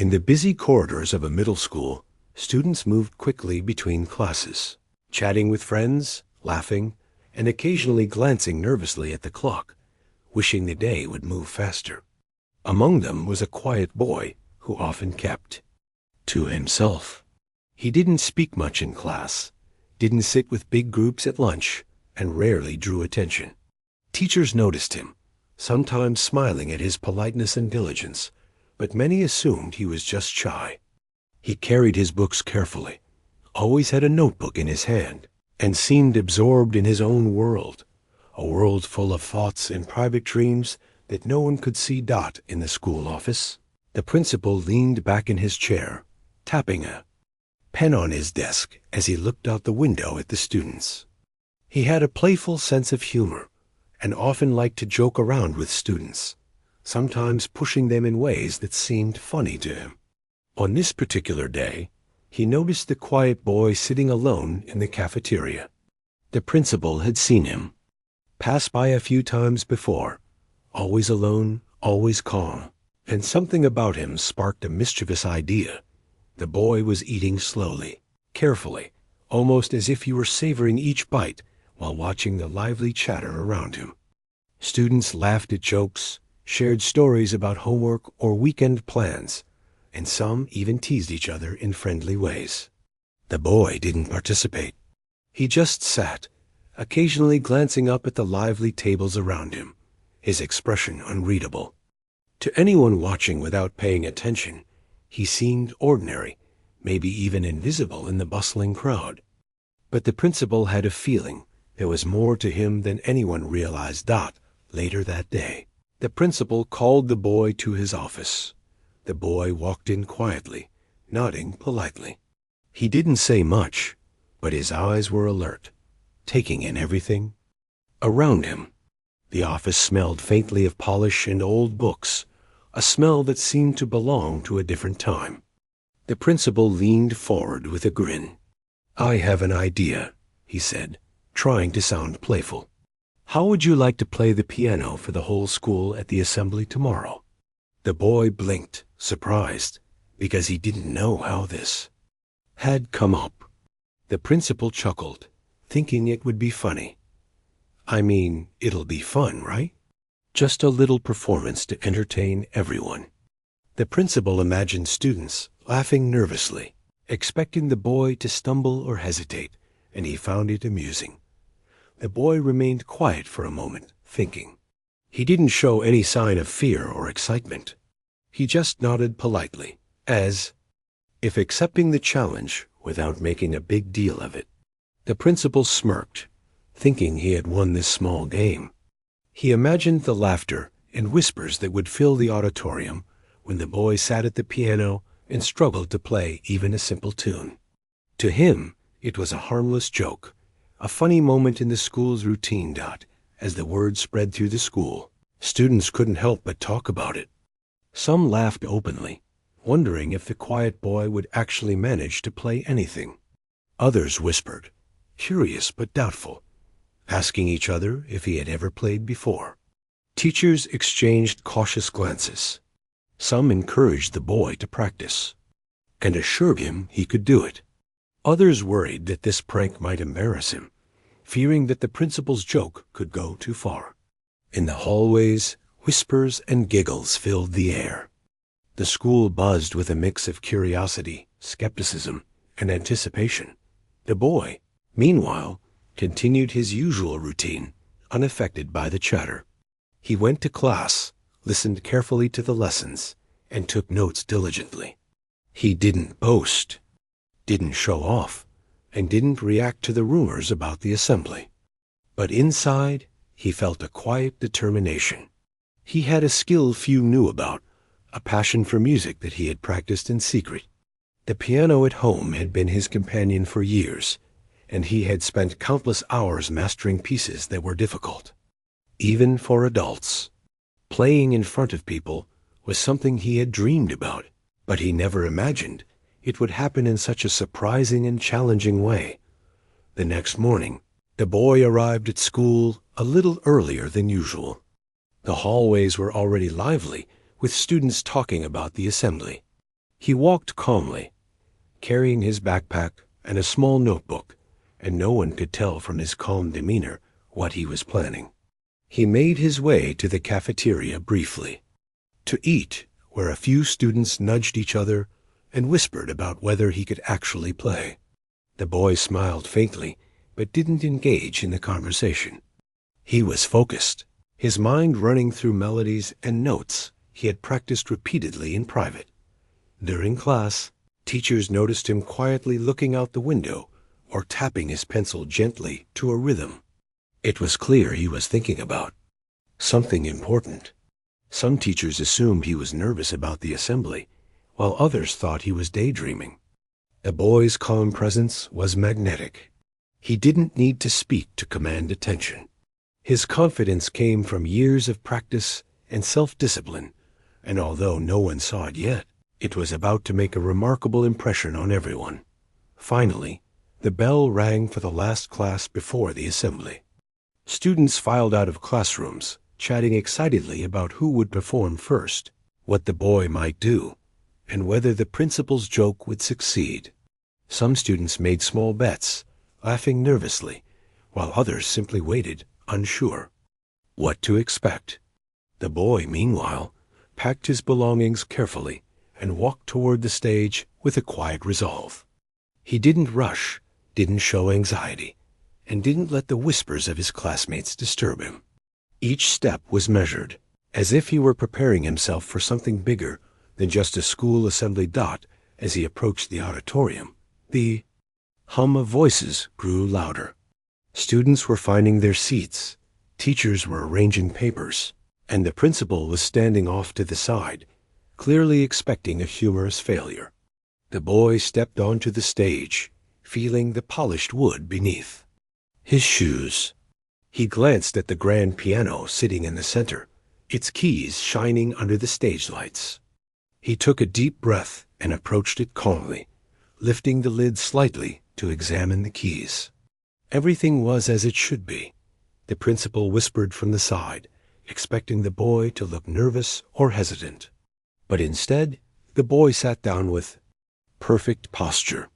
In the busy corridors of a middle school, students moved quickly between classes, chatting with friends, laughing, and occasionally glancing nervously at the clock, wishing the day would move faster. Among them was a quiet boy who often kept to himself. He didn't speak much in class, didn't sit with big groups at lunch, and rarely drew attention. Teachers noticed him, sometimes smiling at his politeness and diligence, but many assumed he was just shy. He carried his books carefully, always had a notebook in his hand, and seemed absorbed in his own world, a world full of thoughts and private dreams that no one could see. In the school office, the principal leaned back in his chair, tapping a pen on his desk as he looked out the window at the students. He had a playful sense of humor and often liked to joke around with students, sometimes pushing them in ways that seemed funny to him. On this particular day, he noticed the quiet boy sitting alone in the cafeteria. The principal had seen him pass by a few times before, always alone, always calm, and something about him sparked a mischievous idea. The boy was eating slowly, carefully, almost as if he were savoring each bite while watching the lively chatter around him. Students laughed at jokes, shared stories about homework or weekend plans, and some even teased each other in friendly ways. The boy didn't participate. He just sat, occasionally glancing up at the lively tables around him, his expression unreadable. To anyone watching without paying attention, he seemed ordinary, maybe even invisible in the bustling crowd. But the principal had a feeling there was more to him than anyone realized. Later that day, the principal called the boy to his office. The boy walked in quietly, nodding politely. He didn't say much, but his eyes were alert, taking in everything around him. The office smelled faintly of polish and old books, a smell that seemed to belong to a different time. The principal leaned forward with a grin. "I have an idea," he said, trying to sound playful. "How would you like to play the piano for the whole school at the assembly tomorrow?" The boy blinked, surprised, because he didn't know how this had come up. The principal chuckled, thinking it would be funny. "I mean, it'll be fun, right? Just a little performance to entertain everyone." The principal imagined students laughing nervously, expecting the boy to stumble or hesitate, and he found it amusing. The boy remained quiet for a moment, thinking. He didn't show any sign of fear or excitement. He just nodded politely, as if accepting the challenge without making a big deal of it. The principal smirked, thinking he had won this small game. He imagined the laughter and whispers that would fill the auditorium when the boy sat at the piano and struggled to play even a simple tune. To him, it was a harmless joke, a funny moment in the school's routine. As the word spread through the school, students couldn't help but talk about it. Some laughed openly, wondering if the quiet boy would actually manage to play anything. Others whispered, curious but doubtful, asking each other if he had ever played before. Teachers exchanged cautious glances. Some encouraged the boy to practice and assured him he could do it. Others worried that this prank might embarrass him, fearing that the principal's joke could go too far. In the hallways, whispers and giggles filled the air. The school buzzed with a mix of curiosity, skepticism, and anticipation. The boy, meanwhile, continued his usual routine, unaffected by the chatter. He went to class, listened carefully to the lessons, and took notes diligently. He didn't boast, didn't show off, and didn't react to the rumors about the assembly. But inside, he felt a quiet determination. He had a skill few knew about, a passion for music that he had practiced in secret. The piano at home had been his companion for years, and he had spent countless hours mastering pieces that were difficult, even for adults. Playing in front of people was something he had dreamed about, but he never imagined it would happen in such a surprising and challenging way. The next morning, the boy arrived at school a little earlier than usual. The hallways were already lively, with students talking about the assembly. He walked calmly, carrying his backpack and a small notebook, and no one could tell from his calm demeanor what he was planning. He made his way to the cafeteria briefly, to eat, where a few students nudged each other and whispered about whether he could actually play. The boy smiled faintly, but didn't engage in the conversation. He was focused, his mind running through melodies and notes he had practiced repeatedly in private. During class, teachers noticed him quietly looking out the window or tapping his pencil gently to a rhythm. It was clear he was thinking about something important. Some teachers assumed he was nervous about the assembly, while others thought he was daydreaming. The boy's calm presence was magnetic. He didn't need to speak to command attention. His confidence came from years of practice and self-discipline, and although no one saw it yet, it was about to make a remarkable impression on everyone. Finally, the bell rang for the last class before the assembly. Students filed out of classrooms, chatting excitedly about who would perform first, what the boy might do, and whether the principal's joke would succeed. Some students made small bets, laughing nervously, while others simply waited, unsure what to expect. The boy, meanwhile, packed his belongings carefully and walked toward the stage with a quiet resolve. He didn't rush, didn't show anxiety, and didn't let the whispers of his classmates disturb him. Each step was measured, as if he were preparing himself for something bigger than just a school assembly dot. As he approached the auditorium, the hum of voices grew louder. Students were finding their seats, teachers were arranging papers, and the principal was standing off to the side, clearly expecting a humorous failure. The boy stepped onto the stage, feeling the polished wood beneath his shoes. He glanced at the grand piano sitting in the center, its keys shining under the stage lights. He took a deep breath and approached it calmly, lifting the lid slightly to examine the keys. Everything was as it should be. The principal whispered from the side, expecting the boy to look nervous or hesitant. But instead, the boy sat down with perfect posture.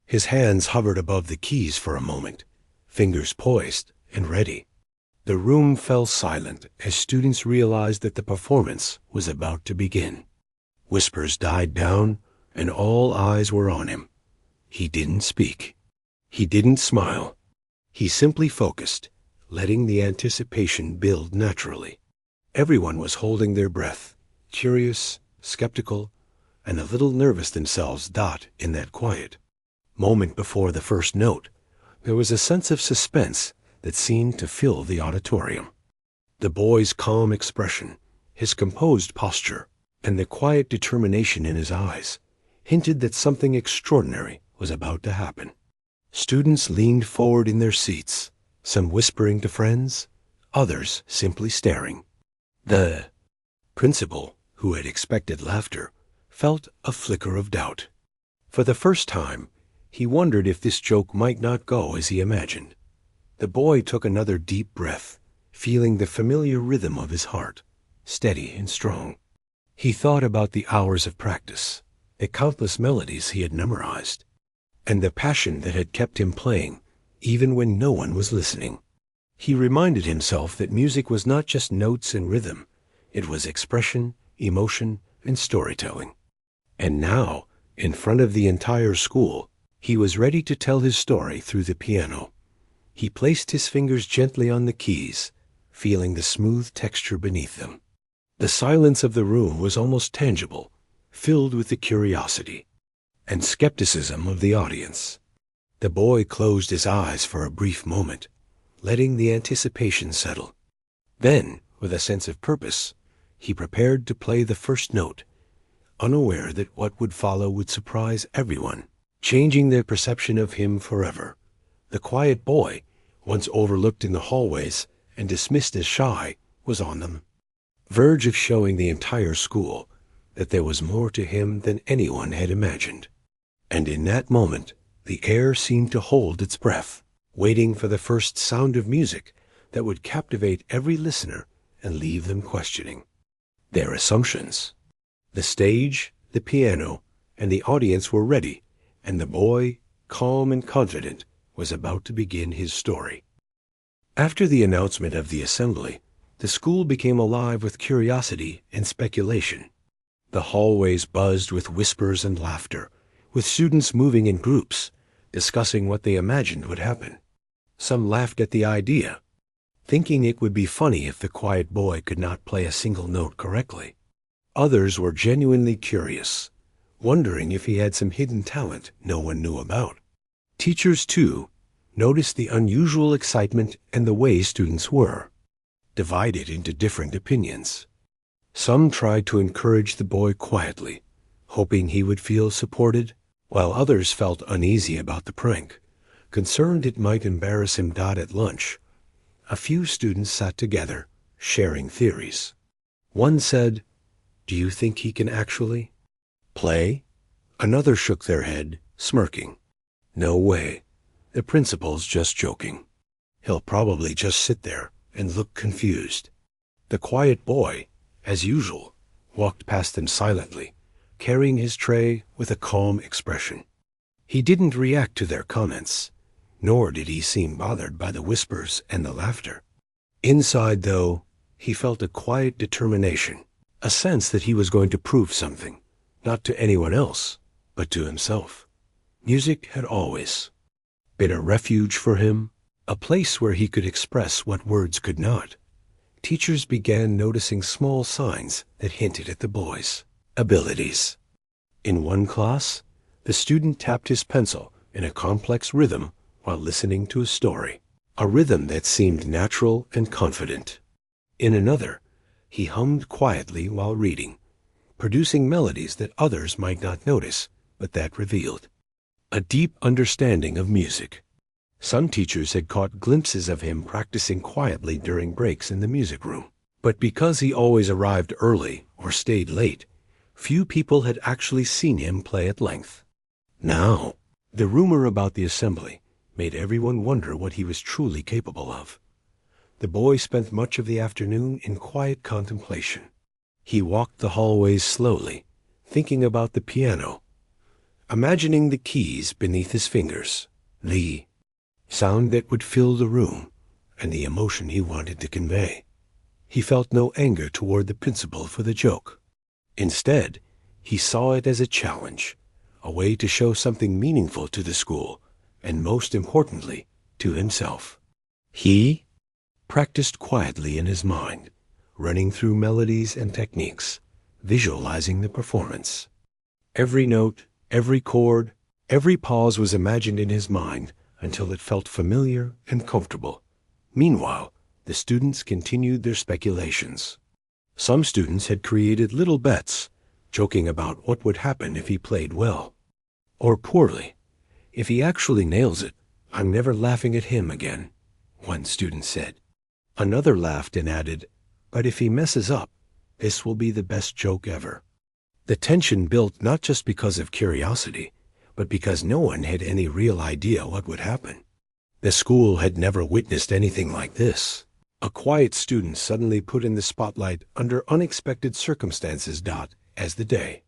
His hands hovered above the keys for a moment, fingers poised and ready. The room fell silent as students realized that the performance was about to begin. Whispers died down, and all eyes were on him. He didn't speak. He didn't smile. He simply focused, letting the anticipation build naturally. Everyone was holding their breath, curious, skeptical, and a little nervous themselves. In that quiet moment before the first note, there was a sense of suspense that seemed to fill the auditorium. The boy's calm expression, his composed posture, and the quiet determination in his eyes hinted that something extraordinary was about to happen. Students leaned forward in their seats, some whispering to friends, others simply staring. The principal, who had expected laughter, felt a flicker of doubt. For the first time, he wondered if this joke might not go as he imagined. The boy took another deep breath, feeling the familiar rhythm of his heart, steady and strong. He thought about the hours of practice, the countless melodies he had memorized, and the passion that had kept him playing, even when no one was listening. He reminded himself that music was not just notes and rhythm, it was expression, emotion, and storytelling. And now, in front of the entire school, he was ready to tell his story through the piano. He placed his fingers gently on the keys, feeling the smooth texture beneath them. The silence of the room was almost tangible, filled with the curiosity and skepticism of the audience. The boy closed his eyes for a brief moment, letting the anticipation settle. Then, with a sense of purpose, he prepared to play the first note, unaware that what would follow would surprise everyone, changing their perception of him forever. The quiet boy, once overlooked in the hallways and dismissed as shy, was on the verge of showing the entire school that there was more to him than anyone had imagined. And in that moment, the air seemed to hold its breath, waiting for the first sound of music that would captivate every listener and leave them questioning their assumptions. The stage, the piano, and the audience were ready, and the boy, calm and confident, was about to begin his story. After the announcement of the assembly, the school became alive with curiosity and speculation. The hallways buzzed with whispers and laughter, with students moving in groups, discussing what they imagined would happen. Some laughed at the idea, thinking it would be funny if the quiet boy could not play a single note correctly. Others were genuinely curious, wondering if he had some hidden talent no one knew about. Teachers, too, noticed the unusual excitement and the way students were, divided into different opinions. Some tried to encourage the boy quietly, hoping he would feel supported, while others felt uneasy about the prank, concerned it might embarrass him. At lunch, a few students sat together, sharing theories. One said, "Do you think he can actually play?" Another shook their head, smirking. "No way. The principal's just joking. He'll probably just sit there and look confused." The quiet boy, as usual, walked past them silently, carrying his tray with a calm expression. He didn't react to their comments, nor did he seem bothered by the whispers and the laughter. Inside, though, he felt a quiet determination, a sense that he was going to prove something, not to anyone else, but to himself. Music had always been a refuge for him, a place where he could express what words could not. Teachers began noticing small signs that hinted at the boy's abilities. In one class, the student tapped his pencil in a complex rhythm while listening to a story, a rhythm that seemed natural and confident. In another, he hummed quietly while reading, producing melodies that others might not notice, but that revealed a deep understanding of music. Some teachers had caught glimpses of him practicing quietly during breaks in the music room, but because he always arrived early or stayed late, few people had actually seen him play at length. Now, the rumor about the assembly made everyone wonder what he was truly capable of. The boy spent much of the afternoon in quiet contemplation. He walked the hallways slowly, thinking about the piano, imagining the keys beneath his fingers, the sound that would fill the room, and the emotion he wanted to convey. He felt no anger toward the principal for the joke. Instead, he saw it as a challenge, a way to show something meaningful to the school, and most importantly, to himself. He practiced quietly in his mind, running through melodies and techniques, visualizing the performance. Every note, every chord, every pause was imagined in his mind until it felt familiar and comfortable. Meanwhile, the students continued their speculations. Some students had created little bets, joking about what would happen if he played well or poorly. "If he actually nails it, I'm never laughing at him again," one student said. Another laughed and added, "But if he messes up, this will be the best joke ever." The tension built not just because of curiosity, but because no one had any real idea what would happen. The school had never witnessed anything like this. A quiet student suddenly put in the spotlight under unexpected circumstances. As the day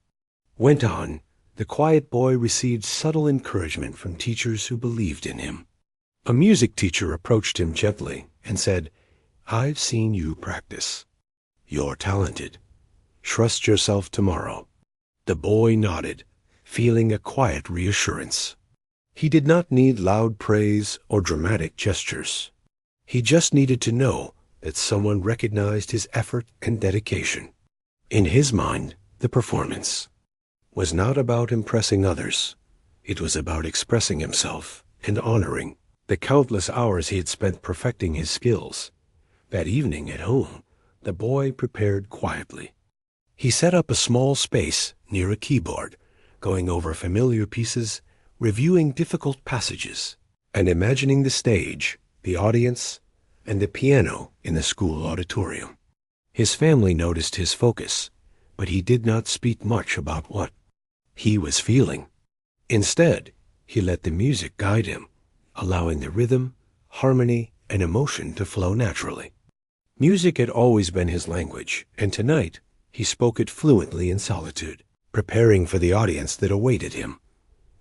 went on, the quiet boy received subtle encouragement from teachers who believed in him. A music teacher approached him gently and said, "I've seen you practice. You're talented. Trust yourself tomorrow." The boy nodded, feeling a quiet reassurance. He did not need loud praise or dramatic gestures. He just needed to know that someone recognized his effort and dedication. In his mind, the performance was not about impressing others. It was about expressing himself and honoring the countless hours he had spent perfecting his skills. That evening at home, the boy prepared quietly. He set up a small space near a keyboard, going over familiar pieces, reviewing difficult passages, and imagining the stage, the audience, and the piano in the school auditorium. His family noticed his focus, but he did not speak much about what he was feeling. Instead, he let the music guide him, allowing the rhythm, harmony, and emotion to flow naturally. Music had always been his language, and tonight he spoke it fluently in solitude. preparing for the audience that awaited him.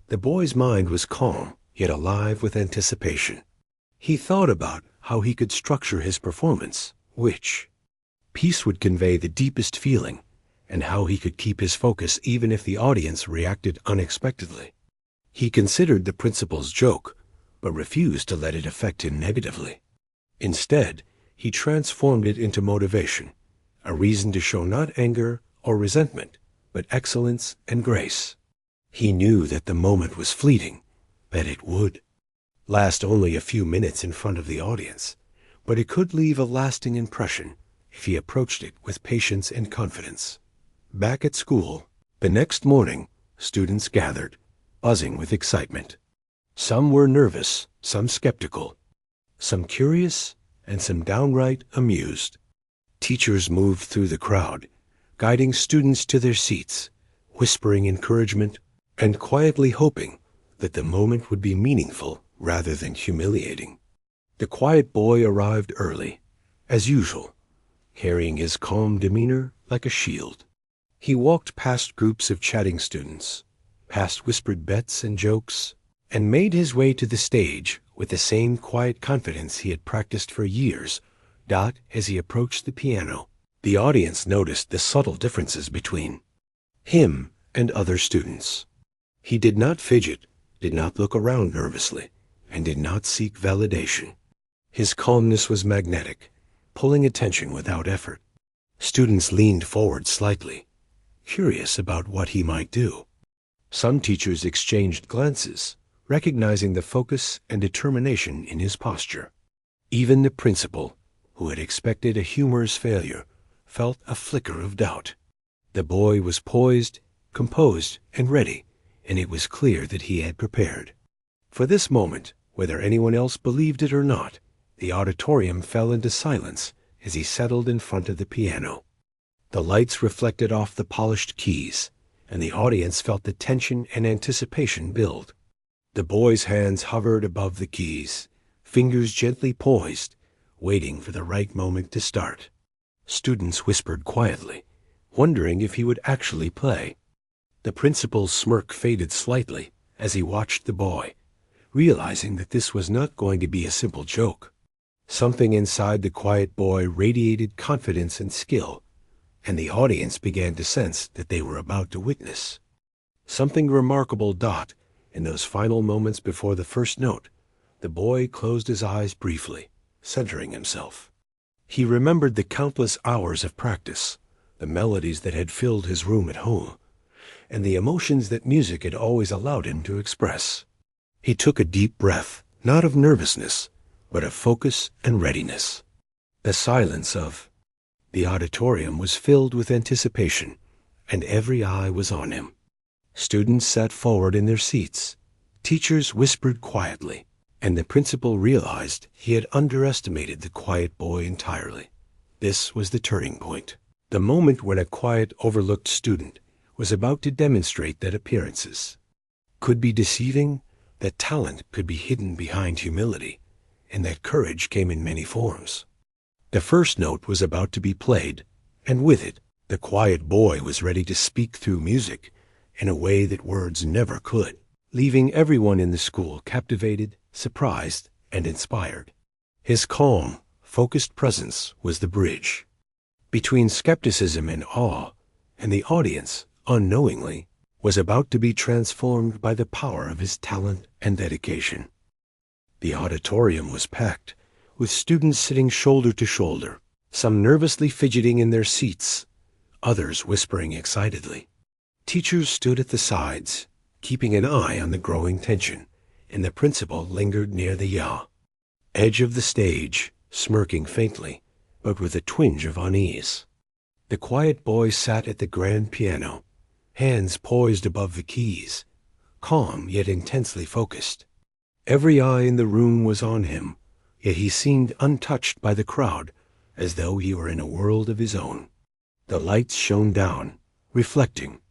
The boy's mind was calm, yet alive with anticipation. He thought about how he could structure his performance, which piece would convey the deepest feeling, and how he could keep his focus even if the audience reacted unexpectedly. He considered the principal's joke, but refused to let it affect him negatively. Instead, he transformed it into motivation, a reason to show not anger or resentment, but excellence and grace. He knew that the moment was fleeting, that it would last only a few minutes in front of the audience, but it could leave a lasting impression if he approached it with patience and confidence. Back at school, the next morning, students gathered, buzzing with excitement. Some were nervous, some skeptical, some curious, and some downright amused. Teachers moved through the crowd, guiding students to their seats, whispering encouragement, and quietly hoping that the moment would be meaningful rather than humiliating. The quiet boy arrived early, as usual, carrying his calm demeanor like a shield. He walked past groups of chatting students, past whispered bets and jokes, and made his way to the stage with the same quiet confidence he had practiced for years. As he approached the piano, the audience noticed the subtle differences between him and other students. He did not fidget, did not look around nervously, and did not seek validation. His calmness was magnetic, pulling attention without effort. Students leaned forward slightly, curious about what he might do. Some teachers exchanged glances, recognizing the focus and determination in his posture. Even the principal, who had expected a humorous failure, felt a flicker of doubt. The boy was poised, composed, and ready, and it was clear that he had prepared. For this moment, whether anyone else believed it or not, the auditorium fell into silence as he settled in front of the piano. The lights reflected off the polished keys, and the audience felt the tension and anticipation build. The boy's hands hovered above the keys, fingers gently poised, waiting for the right moment to start. Students whispered quietly, wondering if he would actually play. The principal's smirk faded slightly as he watched the boy, realizing that this was not going to be a simple joke. Something inside the quiet boy radiated confidence and skill, and the audience began to sense that they were about to witness something remarkable. In those final moments before the first note, the boy closed his eyes briefly, centering himself. He remembered the countless hours of practice, the melodies that had filled his room at home, and the emotions that music had always allowed him to express. He took a deep breath, not of nervousness, but of focus and readiness. The silence of the auditorium was filled with anticipation, and every eye was on him. Students sat forward in their seats. Teachers whispered quietly, and the principal realized he had underestimated the quiet boy entirely. This was the turning point, the moment when a quiet, overlooked student was about to demonstrate that appearances could be deceiving, that talent could be hidden behind humility, and that courage came in many forms. The first note was about to be played, and with it, the quiet boy was ready to speak through music in a way that words never could, leaving everyone in the school captivated, surprised, and inspired. His calm, focused presence was the bridge between skepticism and awe, and the audience, unknowingly, was about to be transformed by the power of his talent and dedication. The auditorium was packed, with students sitting shoulder to shoulder, some nervously fidgeting in their seats, others whispering excitedly. Teachers stood at the sides, keeping an eye on the growing tension, and the principal lingered near the edge of the stage, smirking faintly, but with a twinge of unease. The quiet boy sat at the grand piano, hands poised above the keys, calm yet intensely focused. Every eye in the room was on him, yet he seemed untouched by the crowd, as though he were in a world of his own. The lights shone down, reflecting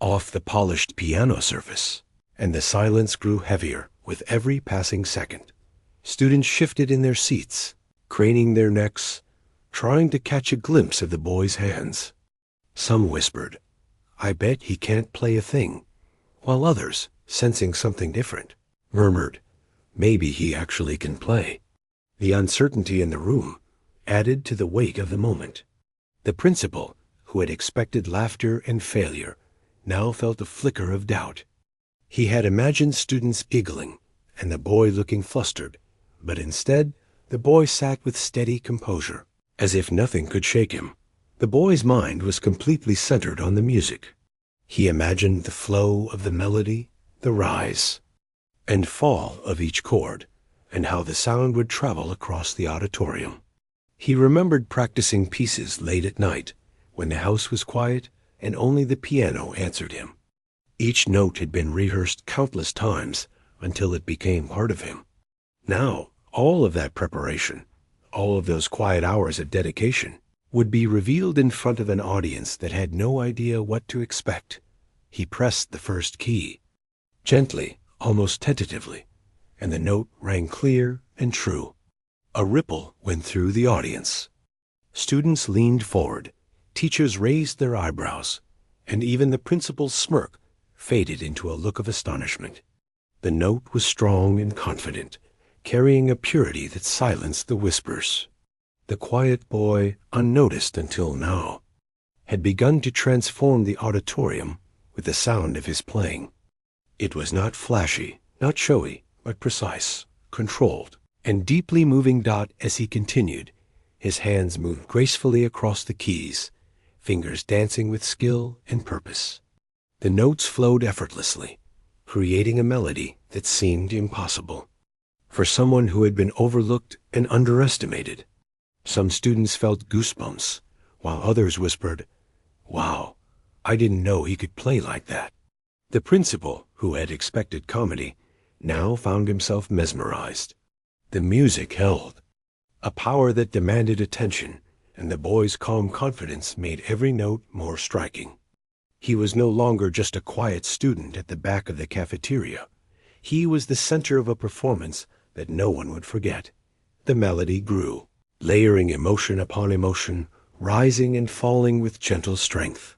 off the polished piano surface, and the silence grew heavier with every passing second. Students shifted in their seats, craning their necks, trying to catch a glimpse of the boy's hands. Some whispered, I bet he can't play a thing," while others, sensing something different, murmured, "Maybe he actually can play." The uncertainty in the room added to the weight of the moment. The principal, who had expected laughter and failure, now felt a flicker of doubt. He had imagined students giggling and the boy looking flustered, but instead the boy sat with steady composure, as if nothing could shake him. The boy's mind was completely centered on the music. He imagined the flow of the melody, the rise and fall of each chord, and how the sound would travel across the auditorium. He remembered practicing pieces late at night, when the house was quiet and only the piano answered him. Each note had been rehearsed countless times until it became part of him. Now, all of that preparation, all of those quiet hours of dedication, would be revealed in front of an audience that had no idea what to expect. He pressed the first key, gently, almost tentatively, and the note rang clear and true. A ripple went through the audience. Students leaned forward, teachers raised their eyebrows, and even the principal's smirk faded into a look of astonishment. The note was strong and confident, carrying a purity that silenced the whispers. The quiet boy, unnoticed until now, had begun to transform the auditorium with the sound of his playing. It was not flashy, not showy, but precise, controlled, and deeply moving. As he continued, his hands moved gracefully across the keys, fingers dancing with skill and purpose. The notes flowed effortlessly, creating a melody that seemed impossible for someone who had been overlooked and underestimated. Some students felt goosebumps, while others whispered, "Wow, I didn't know he could play like that." The principal, who had expected comedy, now found himself mesmerized. The music held a power that demanded attention, and the boy's calm confidence made every note more striking. He was no longer just a quiet student at the back of the cafeteria. He was the center of a performance that no one would forget. The melody grew, layering emotion upon emotion, rising and falling with gentle strength.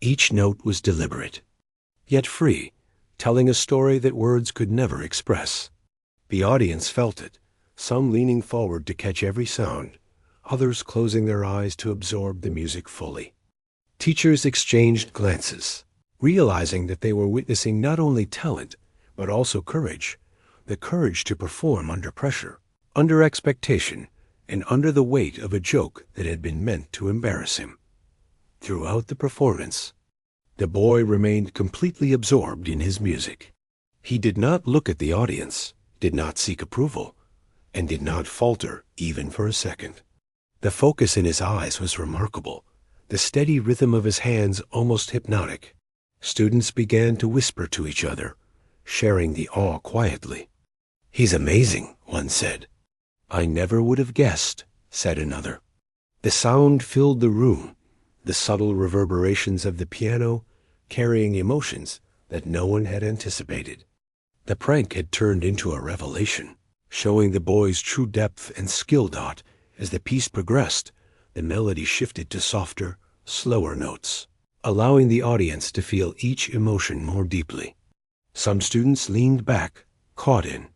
Each note was deliberate, yet free, telling a story that words could never express. The audience felt it, some leaning forward to catch every sound, others closing their eyes to absorb the music fully. Teachers exchanged glances, realizing that they were witnessing not only talent, but also courage, the courage to perform under pressure, under expectation, and under the weight of a joke that had been meant to embarrass him. Throughout the performance, the boy remained completely absorbed in his music. He did not look at the audience, did not seek approval, and did not falter even for a second. The focus in his eyes was remarkable, the steady rhythm of his hands almost hypnotic. Students began to whisper to each other, sharing the awe quietly. "He's amazing," one said. "I never would have guessed," said another. The sound filled the room, the subtle reverberations of the piano carrying emotions that no one had anticipated. The prank had turned into a revelation, showing the boy's true depth and skill. As the piece progressed, the melody shifted to softer, slower notes, allowing the audience to feel each emotion more deeply. Some students leaned back, caught in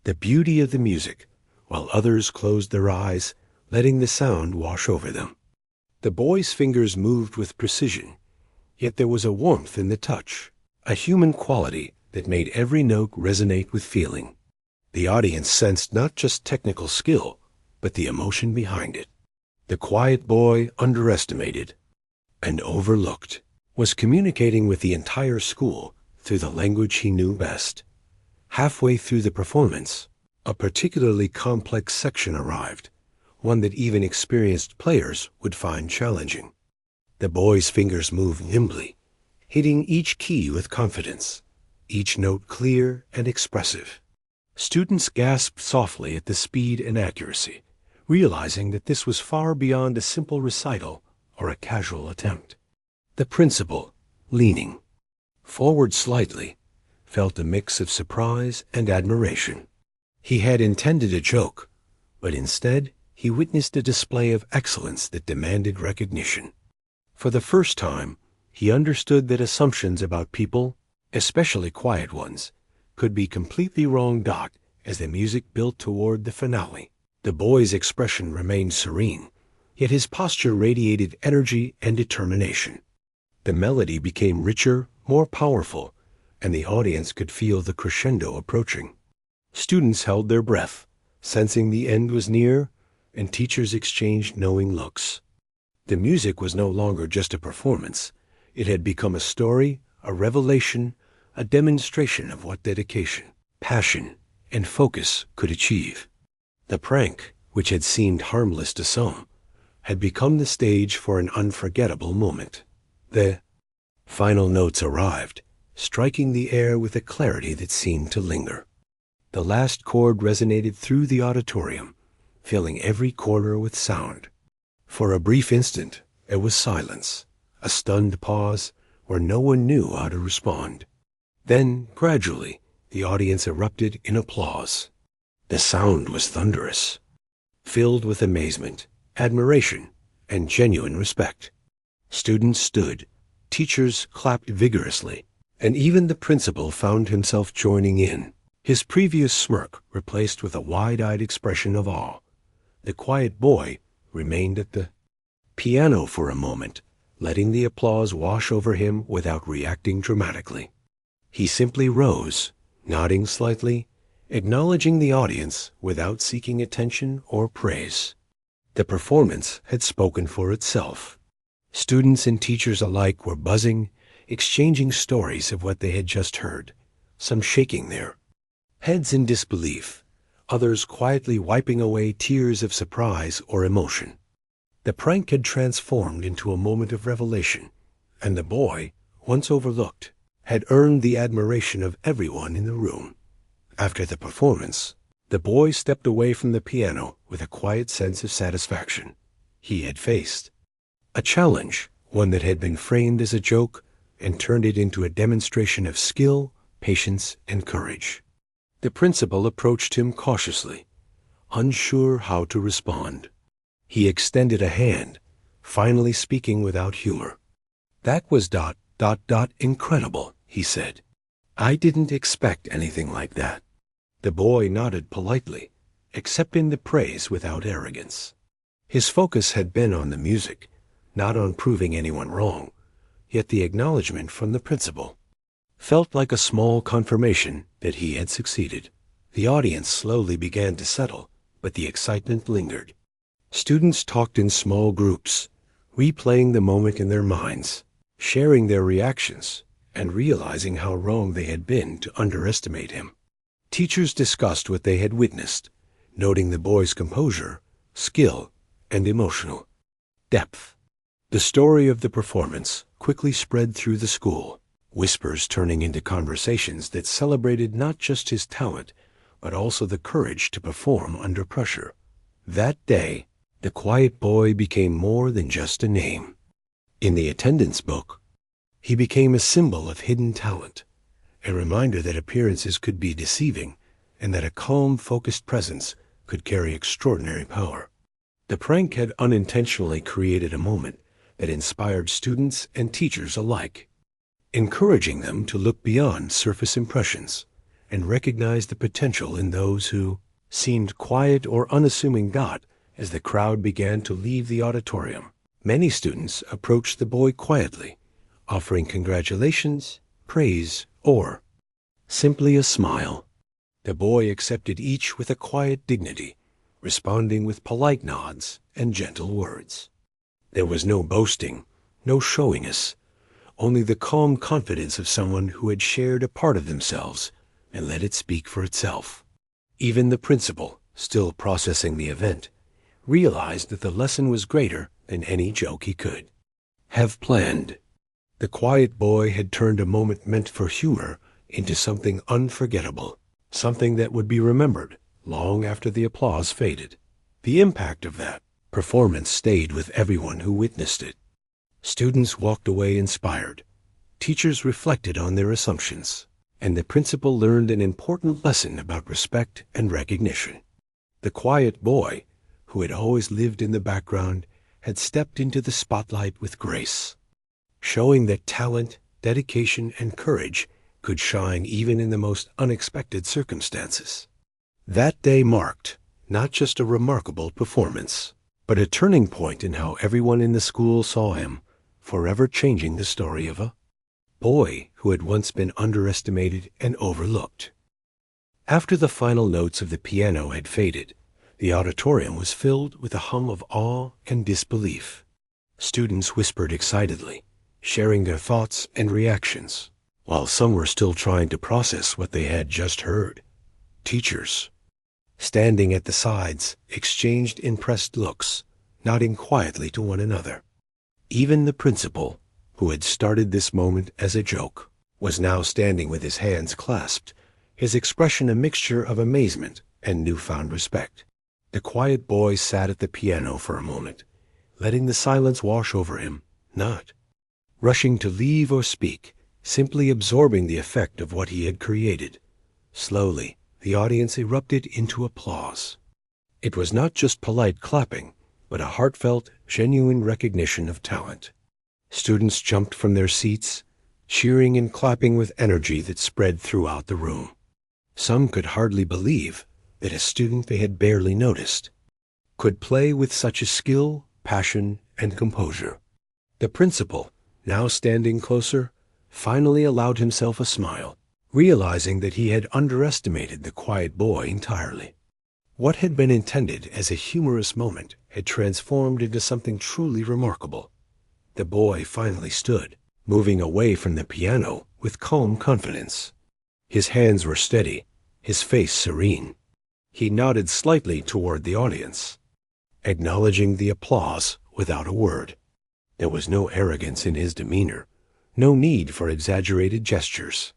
the beauty of the music, while others closed their eyes, letting the sound wash over them. The boy's fingers moved with precision, yet there was a warmth in the touch, a human quality that made every note resonate with feeling. The audience sensed not just technical skill, but the emotion behind it. The quiet boy, underestimated and overlooked, was communicating with the entire school through the language he knew best. Halfway through the performance, a particularly complex section arrived, one that even experienced players would find challenging. The boy's fingers moved nimbly, hitting each key with confidence, each note clear and expressive. Students gasped softly at the speed and accuracy, realizing that this was far beyond a simple recital or a casual attempt. The principal, leaning forward slightly, felt a mix of surprise and admiration. He had intended a joke, but instead he witnessed a display of excellence that demanded recognition. For the first time, He understood that assumptions about people, especially quiet ones, could be completely wrong. As the music built toward the finale, the boy's expression remained serene, yet his posture radiated energy and determination. The melody became richer, more powerful, and the audience could feel the crescendo approaching. Students held their breath, sensing the end was near, and teachers exchanged knowing looks. The music was no longer just a performance. It had become a story, a revelation, a demonstration of what dedication, passion, and focus could achieve. The prank, which had seemed harmless to some, had become the stage for an unforgettable moment. The final notes arrived, striking the air with a clarity that seemed to linger. The last chord resonated through the auditorium, filling every corner with sound. For a brief instant, there was silence, a stunned pause where no one knew how to respond. Then, gradually, the audience erupted in applause. The sound was thunderous, filled with amazement, admiration, and genuine respect. Students stood, teachers clapped vigorously, and even the principal found himself joining in, his previous smirk replaced with a wide-eyed expression of awe. The quiet boy remained at the piano for a moment, letting the applause wash over him without reacting dramatically. He simply rose, nodding slightly, acknowledging the audience without seeking attention or praise. The performance had spoken for itself. Students and teachers alike were buzzing, exchanging stories of what they had just heard, some shaking their heads in disbelief, others quietly wiping away tears of surprise or emotion. The prank had transformed into a moment of revelation, and the boy, once overlooked, had earned the admiration of everyone in the room. After the performance, the boy stepped away from the piano with a quiet sense of satisfaction. He had faced a challenge, one that had been framed as a joke, and turned it into a demonstration of skill, patience, and courage. The principal approached him cautiously, unsure how to respond. He extended a hand, finally speaking without humor. "That was incredible," he said. "I didn't expect anything like that." The boy nodded politely, accepting the praise without arrogance. His focus had been on the music, not on proving anyone wrong, yet the acknowledgement from the principal felt like a small confirmation that he had succeeded. The audience slowly began to settle, but the excitement lingered. Students talked in small groups, replaying the moment in their minds, sharing their reactions, and realizing how wrong they had been to underestimate him. Teachers discussed what they had witnessed, noting the boy's composure, skill, and emotional depth. The story of the performance quickly spread through the school, whispers turning into conversations that celebrated not just his talent, but also the courage to perform under pressure. That day, the quiet boy became more than just a name. In the attendance book, he became a symbol of hidden talent, a reminder that appearances could be deceiving and that a calm, focused presence could carry extraordinary power. The prank had unintentionally created a moment that inspired students and teachers alike, encouraging them to look beyond surface impressions and recognize the potential in those who seemed quiet or unassuming. As the crowd began to leave the auditorium, many students approached the boy quietly, offering congratulations, praise, or simply a smile. The boy accepted each with a quiet dignity, responding with polite nods and gentle words. There was no boasting, no showiness, only the calm confidence of someone who had shared a part of themselves and let it speak for itself. Even the principal, still processing the event, realized that the lesson was greater than any joke he could have planned. The quiet boy had turned a moment meant for humor into something unforgettable, something that would be remembered long after the applause faded. The impact of that performance stayed with everyone who witnessed it. Students walked away inspired, teachers reflected on their assumptions, and the principal learned an important lesson about respect and recognition. The quiet boy, who had always lived in the background, had stepped into the spotlight with grace, showing that talent, dedication, and courage could shine even in the most unexpected circumstances. That day marked not just a remarkable performance, but a turning point in how everyone in the school saw him, forever changing the story of a boy who had once been underestimated and overlooked. After the final notes of the piano had faded, the auditorium was filled with a hum of awe and disbelief. Students whispered excitedly, sharing their thoughts and reactions, while some were still trying to process what they had just heard. Teachers, standing at the sides, exchanged impressed looks, nodding quietly to one another. Even the principal, who had started this moment as a joke, was now standing with his hands clasped, his expression a mixture of amazement and newfound respect. The quiet boy sat at the piano for a moment, letting the silence wash over him, not rushing to leave or speak, simply absorbing the effect of what he had created. Slowly, the audience erupted into applause. It was not just polite clapping, but a heartfelt, genuine recognition of talent. Students jumped from their seats, cheering and clapping with energy that spread throughout the room. Some could hardly believe that a student they had barely noticed could play with such a skill, passion, and composure. The principal, now standing closer, finally allowed himself a smile, realizing that he had underestimated the quiet boy entirely. What had been intended as a humorous moment had transformed into something truly remarkable. The boy finally stood, moving away from the piano with calm confidence. His hands were steady, his face serene. He nodded slightly toward the audience, acknowledging the applause without a word. There was no arrogance in his demeanor, no need for exaggerated gestures.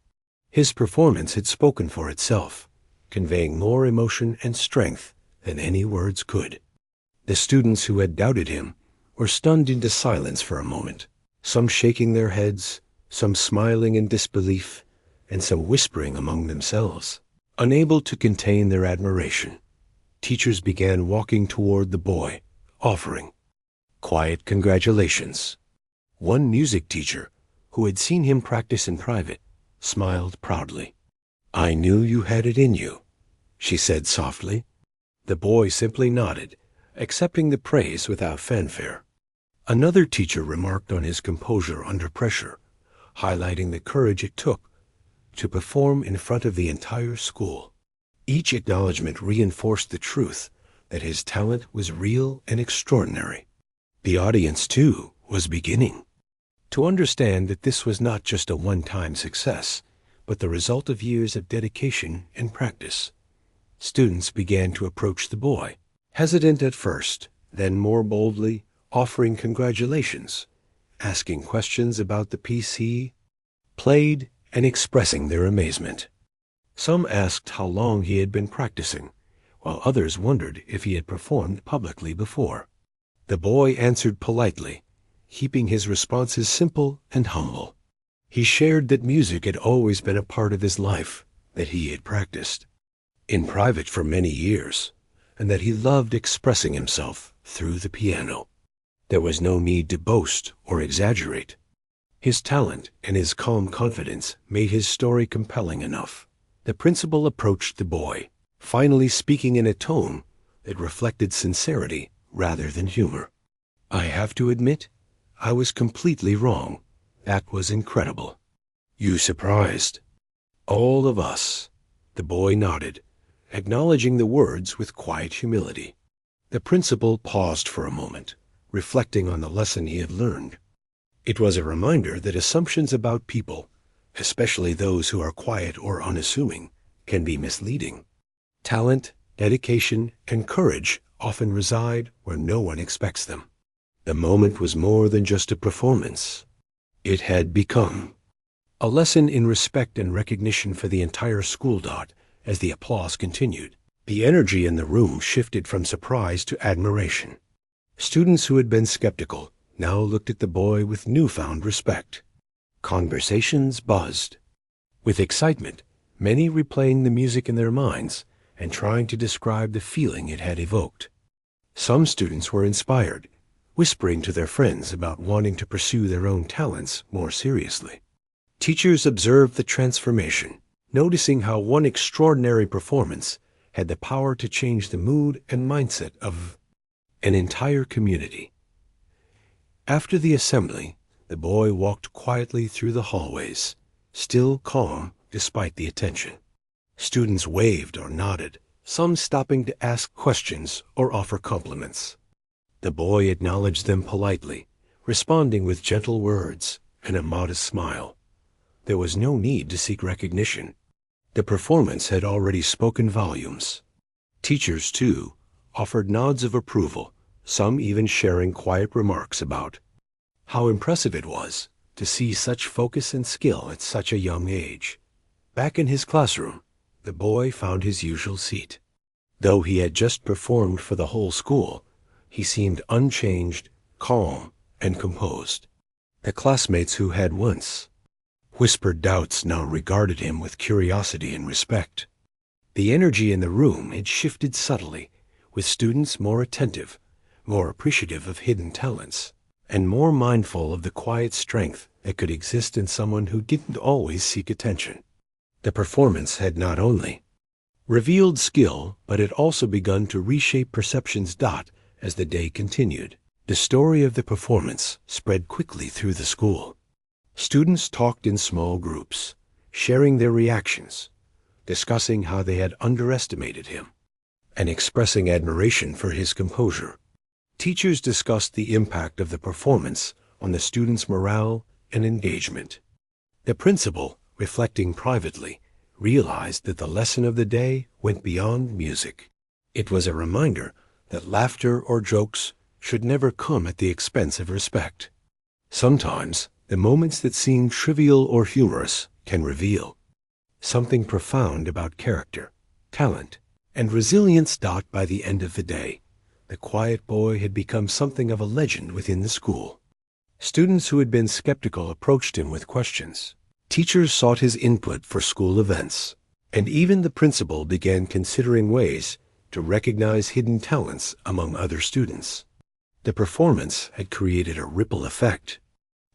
His performance had spoken for itself, conveying more emotion and strength than any words could. The students who had doubted him were stunned into silence for a moment, some shaking their heads, some smiling in disbelief, and some whispering among themselves. Unable to contain their admiration, teachers began walking toward the boy, offering quiet congratulations. One music teacher, who had seen him practice in private, smiled proudly. "I knew you had it in you," she said softly. The boy simply nodded, accepting the praise without fanfare. Another teacher remarked on his composure under pressure, highlighting the courage it took to perform in front of the entire school. Each acknowledgement reinforced the truth that his talent was real and extraordinary. The audience, too, was beginning to understand that this was not just a one-time success, but the result of years of dedication and practice. Students began to approach the boy, hesitant at first, then more boldly, offering congratulations, asking questions about the piece he played, and expressing their amazement. Some asked how long he had been practicing, while others wondered if he had performed publicly before. The boy answered politely, keeping his responses simple and humble. He shared that music had always been a part of his life, that he had practiced in private for many years, and that he loved expressing himself through the piano. There was no need to boast or exaggerate. His talent and his calm confidence made his story compelling enough. The principal approached the boy, finally speaking in a tone that reflected sincerity rather than humor. "I have to admit, I was completely wrong. That was incredible." "You surprised all of us." The boy nodded, acknowledging the words with quiet humility. The principal paused for a moment, reflecting on the lesson he had learned. It was a reminder that assumptions about people, especially those who are quiet or unassuming, can be misleading. Talent, dedication, and courage often reside where no one expects them. The moment was more than just a performance. It had become a lesson in respect and recognition for the entire school. As the applause continued, the energy in the room shifted from surprise to admiration. Students who had been skeptical now looked at the boy with newfound respect. Conversations buzzed with excitement, many replaying the music in their minds and trying to describe the feeling it had evoked. Some students were inspired, whispering to their friends about wanting to pursue their own talents more seriously. Teachers observed the transformation, noticing how one extraordinary performance had the power to change the mood and mindset of an entire community. After the assembly, the boy walked quietly through the hallways, still calm despite the attention. Students waved or nodded, some stopping to ask questions or offer compliments. The boy acknowledged them politely, responding with gentle words and a modest smile. There was no need to seek recognition. The performance had already spoken volumes. Teachers, too, offered nods of approval, some even sharing quiet remarks about how impressive it was to see such focus and skill at such a young age. Back in his classroom, the boy found his usual seat. Though he had just performed for the whole school, he seemed unchanged, calm, and composed. The classmates who had once whispered doubts now regarded him with curiosity and respect. The energy in the room had shifted subtly, with students more attentive, more appreciative of hidden talents, and more mindful of the quiet strength that could exist in someone who didn't always seek attention. The performance had not only revealed skill, but had also begun to reshape perceptions. As the day continued, the story of the performance spread quickly through the school. Students talked in small groups, sharing their reactions, discussing how they had underestimated him, and expressing admiration for his composure. Teachers discussed the impact of the performance on the students' morale and engagement. The principal, reflecting privately, realized that the lesson of the day went beyond music. It was a reminder that laughter or jokes should never come at the expense of respect. Sometimes, the moments that seem trivial or humorous can reveal something profound about character, talent, and resilience. By the end of the day, the quiet boy had become something of a legend within the school. Students who had been skeptical approached him with questions. Teachers sought his input for school events, and even the principal began considering ways to recognize hidden talents among other students. The performance had created a ripple effect,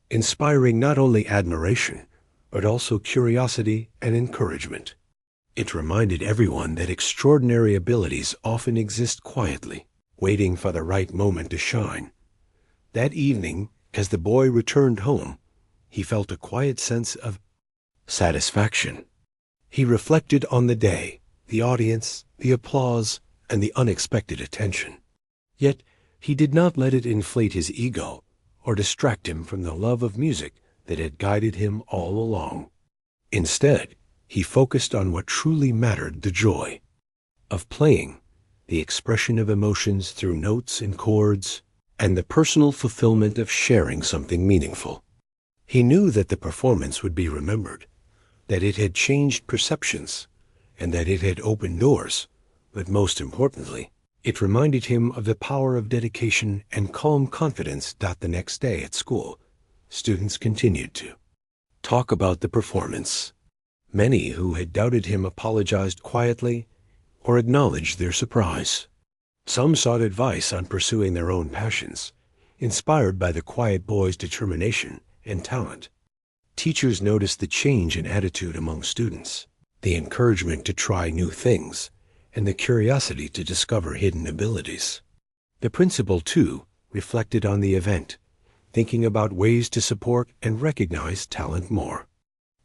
inspiring not only admiration, but also curiosity and encouragement. It reminded everyone that extraordinary abilities often exist quietly, waiting for the right moment to shine. That evening, as the boy returned home, he felt a quiet sense of satisfaction. He reflected on the day, the audience, the applause, and the unexpected attention. Yet, he did not let it inflate his ego or distract him from the love of music that had guided him all along. Instead, he focused on what truly mattered: the joy of playing, the expression of emotions through notes and chords, and the personal fulfillment of sharing something meaningful. He knew that the performance would be remembered, that it had changed perceptions, and that it had opened doors, but most importantly, it reminded him of the power of dedication and calm confidence. The next day at school, students continued to talk about the performance. Many who had doubted him apologized quietly or acknowledged their surprise. Some sought advice on pursuing their own passions, inspired by the quiet boy's determination and talent. Teachers noticed the change in attitude among students, the encouragement to try new things, and the curiosity to discover hidden abilities. The principal, too, reflected on the event, thinking about ways to support and recognize talent more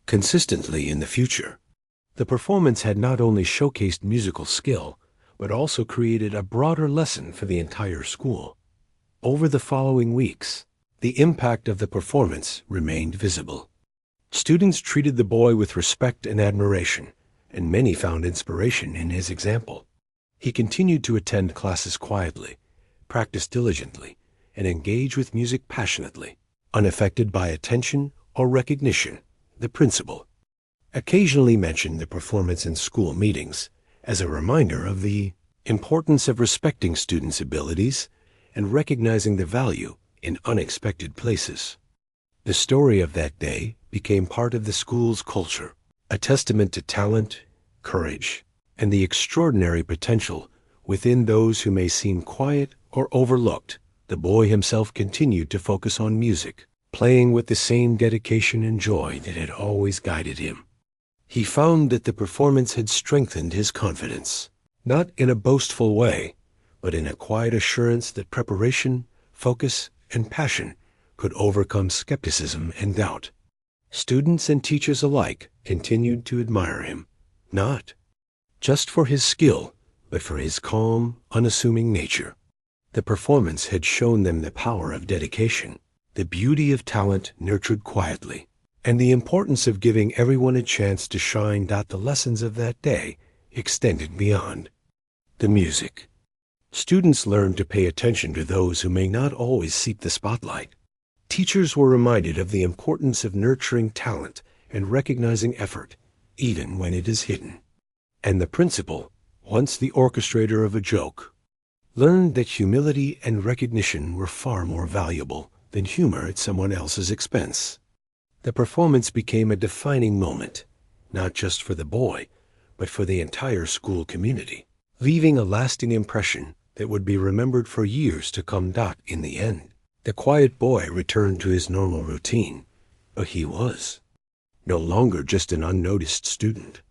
consistently in the future. The performance had not only showcased musical skill, but also created a broader lesson for the entire school. Over the following weeks, the impact of the performance remained visible. Students treated the boy with respect and admiration, and many found inspiration in his example. He continued to attend classes quietly, practice diligently, and engage with music passionately, unaffected by attention or recognition. The principal occasionally mentioned the performance in school meetings as a reminder of the importance of respecting students' abilities and recognizing the value in unexpected places. The story of that day became part of the school's culture, a testament to talent, courage, and the extraordinary potential within those who may seem quiet or overlooked. The boy himself continued to focus on music, playing with the same dedication and joy that had always guided him. He found that the performance had strengthened his confidence, not in a boastful way, but in a quiet assurance that preparation, focus, and passion could overcome skepticism and doubt. Students and teachers alike continued to admire him, not just for his skill, but for his calm, unassuming nature. The performance had shown them the power of dedication, the beauty of talent nurtured quietly, and the importance of giving everyone a chance to shine. The lessons of that day extended beyond the music. Students learned to pay attention to those who may not always seek the spotlight. Teachers were reminded of the importance of nurturing talent and recognizing effort, even when it is hidden. And the principal, once the orchestrator of a joke, learned that humility and recognition were far more valuable than humor at someone else's expense. The performance became a defining moment, not just for the boy, but for the entire school community, leaving a lasting impression that would be remembered for years to come. In the end, the quiet boy returned to his normal routine, but he was no longer just an unnoticed student.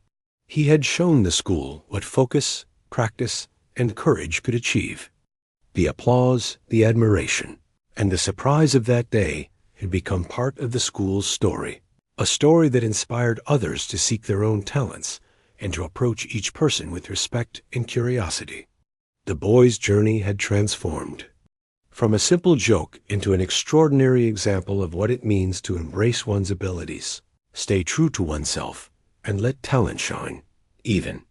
He had shown the school what focus, practice, and courage could achieve. The applause, the admiration, and the surprise of that day had become part of the school's story, a story that inspired others to seek their own talents and to approach each person with respect and curiosity. The boy's journey had transformed from a simple joke into an extraordinary example of what it means to embrace one's abilities, stay true to oneself, and let talent shine, even.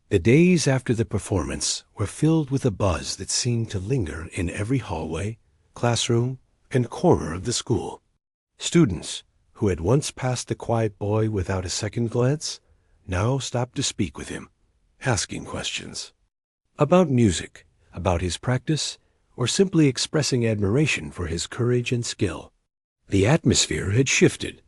The days after the performance were filled with a buzz that seemed to linger in every hallway, classroom, and corner of the school. Students, who had once passed the quiet boy without a second glance, now stopped to speak with him, asking questions about music, about his practice, or simply expressing admiration for his courage and skill. The atmosphere had shifted.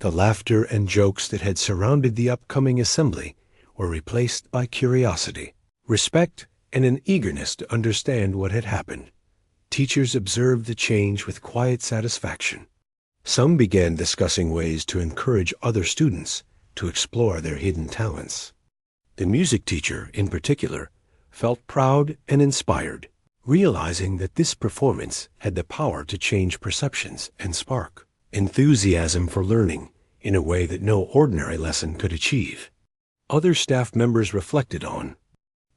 The laughter and jokes that had surrounded the upcoming assembly were replaced by curiosity, respect, and an eagerness to understand what had happened. Teachers observed the change with quiet satisfaction. Some began discussing ways to encourage other students to explore their hidden talents. The music teacher, in particular, felt proud and inspired, realizing that this performance had the power to change perceptions and spark enthusiasm for learning in a way that no ordinary lesson could achieve. Other staff members reflected on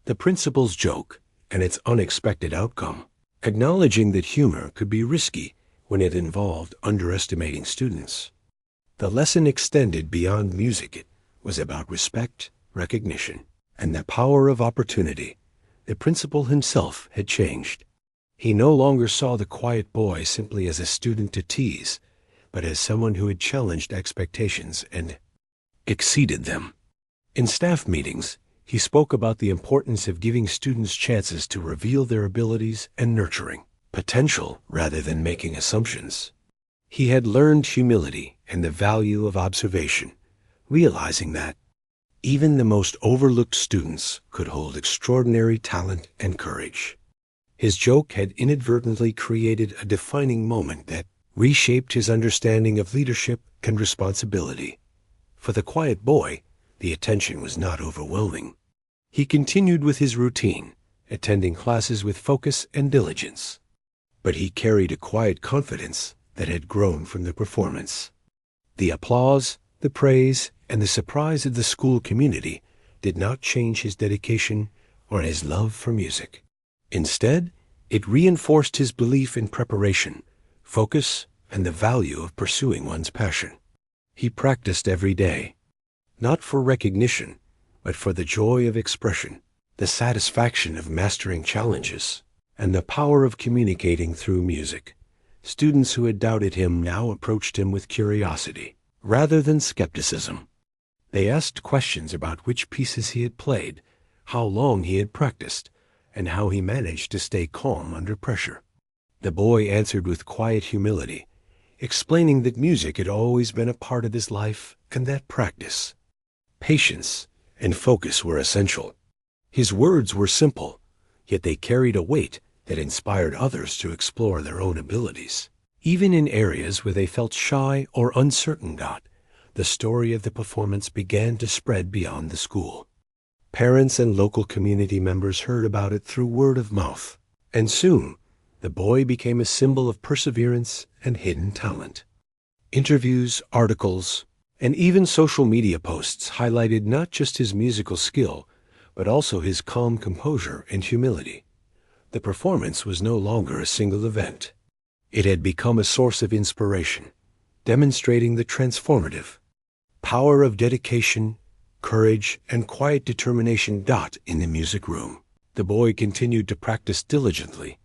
the principal's joke and its unexpected outcome, acknowledging that humor could be risky when it involved underestimating students. The lesson extended beyond music. It was about respect, recognition, and the power of opportunity. The principal himself had changed. He no longer saw the quiet boy simply as a student to tease, but as someone who had challenged expectations and exceeded them. In staff meetings, he spoke about the importance of giving students chances to reveal their abilities and nurturing potential rather than making assumptions. He had learned humility and the value of observation, realizing that even the most overlooked students could hold extraordinary talent and courage. His joke had inadvertently created a defining moment that reshaped his understanding of leadership and responsibility. For the quiet boy, the attention was not overwhelming. He continued with his routine, attending classes with focus and diligence. But he carried a quiet confidence that had grown from the performance. The applause, the praise, and the surprise of the school community did not change his dedication or his love for music. Instead, it reinforced his belief in preparation, focus, and the value of pursuing one's passion. He practiced every day, not for recognition, but for the joy of expression, the satisfaction of mastering challenges, and the power of communicating through music. Students who had doubted him now approached him with curiosity, rather than skepticism. They asked questions about which pieces he had played, how long he had practiced, and how he managed to stay calm under pressure. The boy answered with quiet humility, explaining that music had always been a part of his life and that practice, patience, and focus were essential. His words were simple, yet they carried a weight that inspired others to explore their own abilities. Even in areas where they felt shy or uncertain, the story of the performance began to spread beyond the school. Parents and local community members heard about it through word of mouth, and soon the boy became a symbol of perseverance and hidden talent. Interviews, articles, and even social media posts highlighted not just his musical skill, but also his calm composure and humility. The performance was no longer a single event. It had become a source of inspiration, demonstrating the transformative power of dedication, courage, and quiet determination in the music room. The boy continued to practice diligently,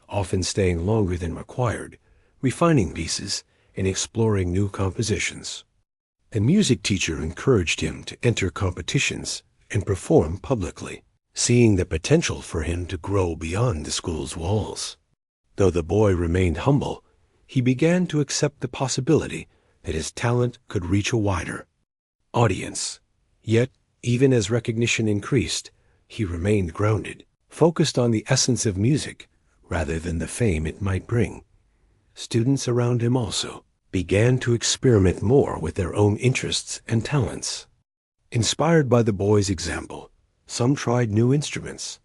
often staying longer than required, refining pieces and exploring new compositions. The music teacher encouraged him to enter competitions and perform publicly, seeing the potential for him to grow beyond the school's walls. Though the boy remained humble, he began to accept the possibility that his talent could reach a wider audience. Yet, even as recognition increased, he remained grounded, focused on the essence of music rather than the fame it might bring. Students around him also began to experiment more with their own interests and talents. Inspired by the boy's example, some tried new instruments.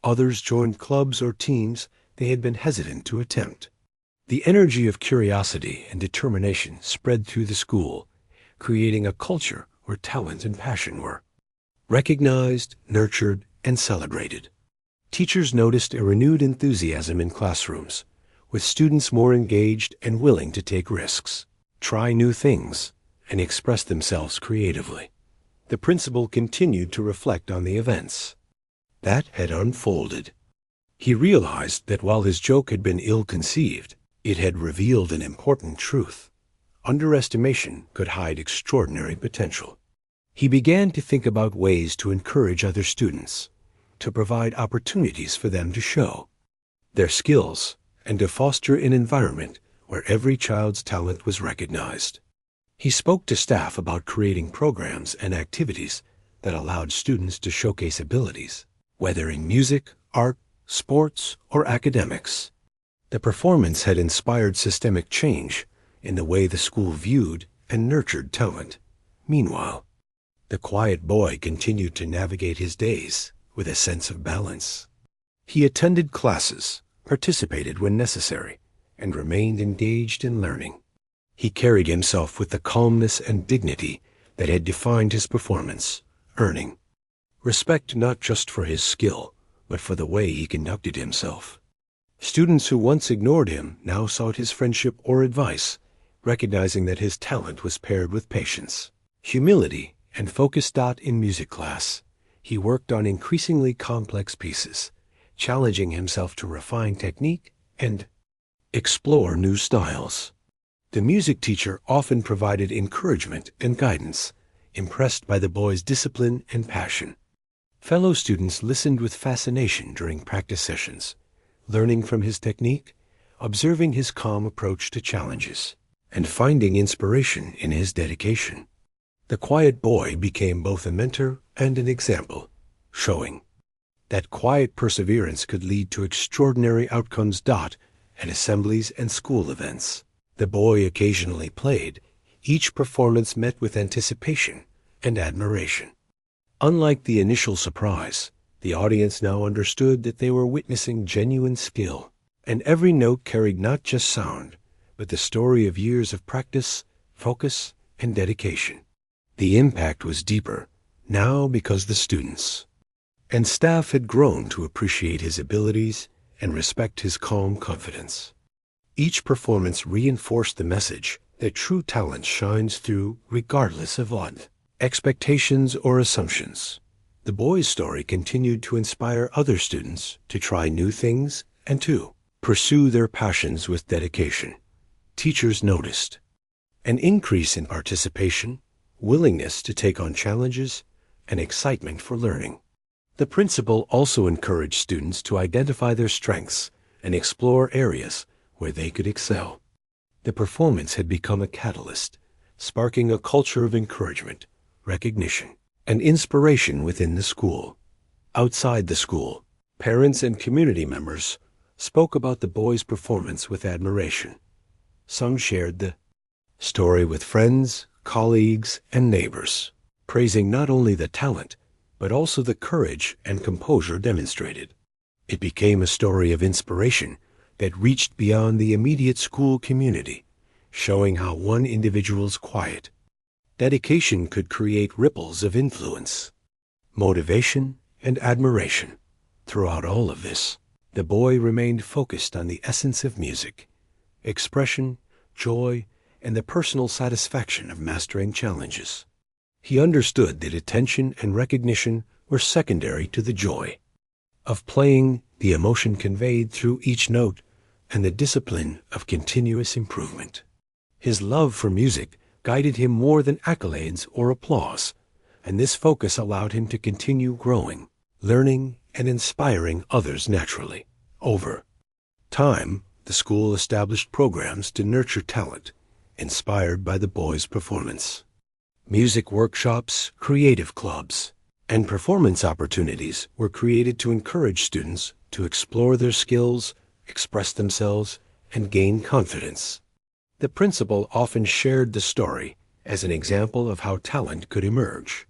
Others joined clubs or teams they had been hesitant to attempt. The energy of curiosity and determination spread through the school, creating a culture where talent and passion were recognized, nurtured, and celebrated. Teachers noticed a renewed enthusiasm in classrooms, with students more engaged and willing to take risks, try new things, and express themselves creatively. The principal continued to reflect on the events that had unfolded. He realized that while his joke had been ill-conceived, it had revealed an important truth. Underestimation could hide extraordinary potential. He began to think about ways to encourage other students, to provide opportunities for them to show their skills, and to foster an environment where every child's talent was recognized. He spoke to staff about creating programs and activities that allowed students to showcase abilities, whether in music, art, sports, or academics. The performance had inspired systemic change in the way the school viewed and nurtured talent. Meanwhile, the quiet boy continued to navigate his days with a sense of balance. He attended classes, participated when necessary, and remained engaged in learning. He carried himself with the calmness and dignity that had defined his performance, earning respect not just for his skill, but for the way he conducted himself. Students who once ignored him now sought his friendship or advice, recognizing that his talent was paired with patience, humility, and focus. In music class, he worked on increasingly complex pieces, challenging himself to refine technique and explore new styles. The music teacher often provided encouragement and guidance, impressed by the boy's discipline and passion. Fellow students listened with fascination during practice sessions, learning from his technique, observing his calm approach to challenges, and finding inspiration in his dedication. The quiet boy became both a mentor and an example, showing that quiet perseverance could lead to extraordinary outcomes. At assemblies and school events, the boy occasionally played. Each performance met with anticipation and admiration. Unlike the initial surprise, the audience now understood that they were witnessing genuine skill, and every note carried not just sound, but the story of years of practice, focus, and dedication. The impact was deeper, now because the students and staff had grown to appreciate his abilities and respect his calm confidence. Each performance reinforced the message that true talent shines through regardless of expectations or assumptions. The boy's story continued to inspire other students to try new things and to pursue their passions with dedication. Teachers noticed an increase in participation, willingness to take on challenges, and excitement for learning. The principal also encouraged students to identify their strengths and explore areas where they could excel. The performance had become a catalyst, sparking a culture of encouragement, recognition, and inspiration within the school. Outside the school, parents and community members spoke about the boy's performance with admiration. Some shared the story with friends, colleagues, and neighbors, praising not only the talent, but also the courage and composure demonstrated. It became a story of inspiration that reached beyond the immediate school community, showing how one individual's quiet dedication could create ripples of influence, motivation, and admiration. Throughout all of this, the boy remained focused on the essence of music, expression, joy, and the personal satisfaction of mastering challenges. He understood that attention and recognition were secondary to the joy of playing, the emotion conveyed through each note, and the discipline of continuous improvement. His love for music guided him more than accolades or applause, and this focus allowed him to continue growing, learning, and inspiring others naturally. Over time, the school established programs to nurture talent, inspired by the boy's performance. Music workshops, creative clubs, and performance opportunities were created to encourage students to explore their skills, express themselves, and gain confidence. The principal often shared the story as an example of how talent could emerge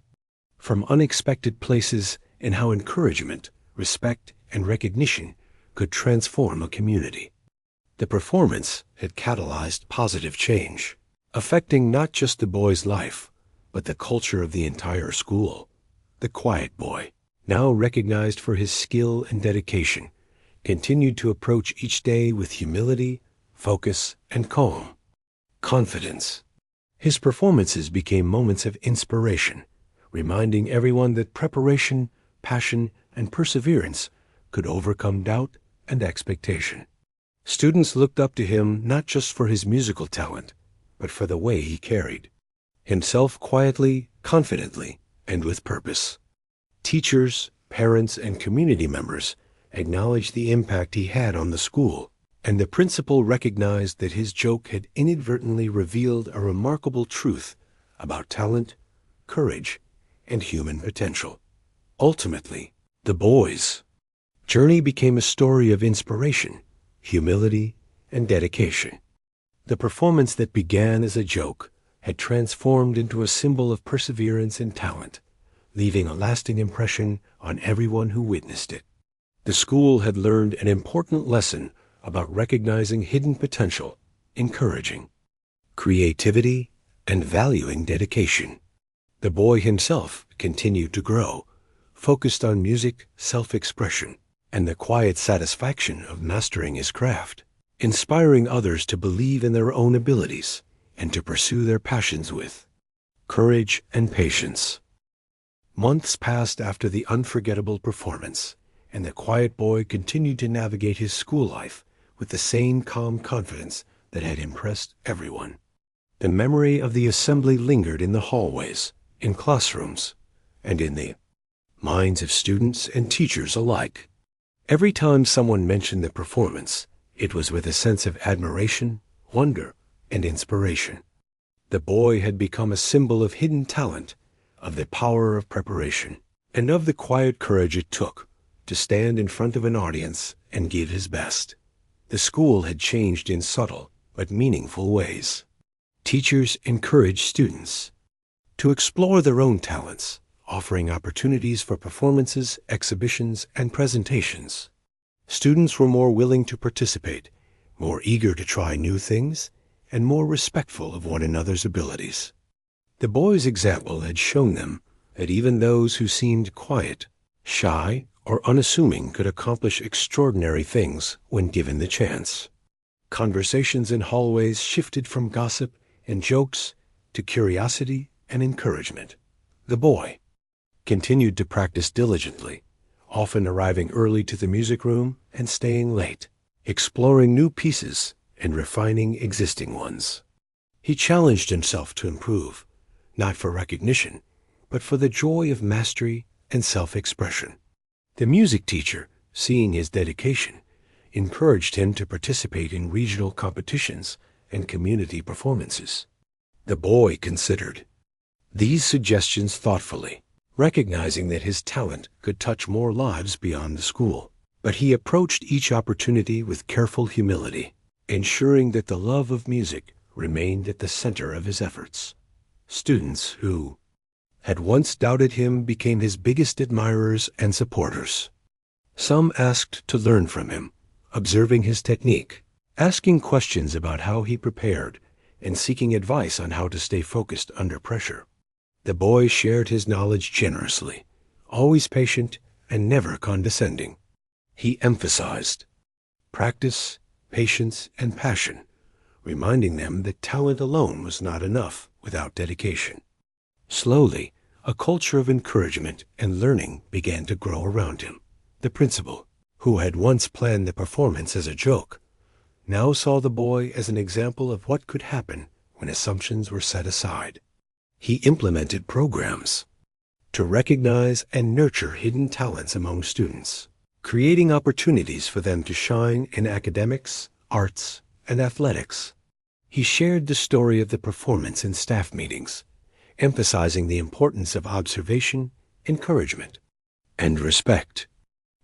from unexpected places and how encouragement, respect, and recognition could transform a community. The performance had catalyzed positive change, affecting not just the boy's life, but the culture of the entire school. The quiet boy, now recognized for his skill and dedication, continued to approach each day with humility, focus, and calm confidence. His performances became moments of inspiration, reminding everyone that preparation, passion, and perseverance could overcome doubt and expectation. Students looked up to him not just for his musical talent, but for the way he carried himself quietly, confidently, and with purpose. Teachers, parents, and community members acknowledged the impact he had on the school, and the principal recognized that his joke had inadvertently revealed a remarkable truth about talent, courage, and human potential. Ultimately, the boy's journey became a story of inspiration, humility, and dedication. The performance that began as a joke had transformed into a symbol of perseverance and talent, leaving a lasting impression on everyone who witnessed it. The school had learned an important lesson about recognizing hidden potential, encouraging creativity, and valuing dedication. The boy himself continued to grow, focused on music, self-expression, and the quiet satisfaction of mastering his craft, inspiring others to believe in their own abilities and to pursue their passions with courage and patience. Months passed after the unforgettable performance, and the quiet boy continued to navigate his school life with the same calm confidence that had impressed everyone. The memory of the assembly lingered in the hallways, in classrooms, and in the minds of students and teachers alike. Every time someone mentioned the performance, it was with a sense of admiration, wonder, and inspiration. The boy had become a symbol of hidden talent, of the power of preparation, and of the quiet courage it took to stand in front of an audience and give his best. The school had changed in subtle but meaningful ways. Teachers encouraged students to explore their own talents, offering opportunities for performances, exhibitions, and presentations. Students were more willing to participate, more eager to try new things, and more respectful of one another's abilities. The boy's example had shown them that even those who seemed quiet, shy, or unassuming could accomplish extraordinary things when given the chance. Conversations in hallways shifted from gossip and jokes to curiosity and encouragement. The boy continued to practice diligently, often arriving early to the music room and staying late, exploring new pieces and refining existing ones. He challenged himself to improve, not for recognition, but for the joy of mastery and self-expression. The music teacher, seeing his dedication, encouraged him to participate in regional competitions and community performances. The boy considered these suggestions thoughtfully, recognizing that his talent could touch more lives beyond the school. But he approached each opportunity with careful humility, ensuring that the love of music remained at the center of his efforts. Students who had once doubted him became his biggest admirers and supporters. Some asked to learn from him, observing his technique, asking questions about how he prepared, and seeking advice on how to stay focused under pressure. The boy shared his knowledge generously, always patient and never condescending. He emphasized practice, patience, and passion, reminding them that talent alone was not enough without dedication. Slowly, a culture of encouragement and learning began to grow around him. The principal, who had once planned the performance as a joke, now saw the boy as an example of what could happen when assumptions were set aside. He implemented programs to recognize and nurture hidden talents among students, creating opportunities for them to shine in academics, arts, and athletics. He shared the story of the performance in staff meetings, emphasizing the importance of observation, encouragement, and respect.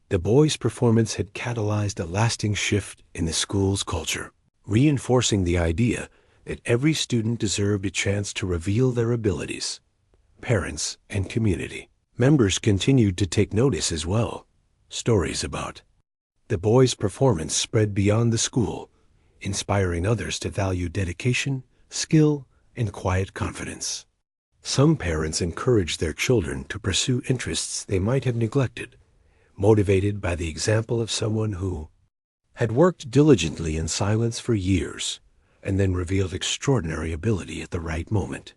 The boy's performance had catalyzed a lasting shift in the school's culture, reinforcing the idea that every student deserved a chance to reveal their abilities. Parents and community members continued to take notice as well. Stories about the boy's performance spread beyond the school, inspiring others to value dedication, skill, and quiet confidence. Some parents encouraged their children to pursue interests they might have neglected, motivated by the example of someone who had worked diligently in silence for years and then revealed extraordinary ability at the right moment.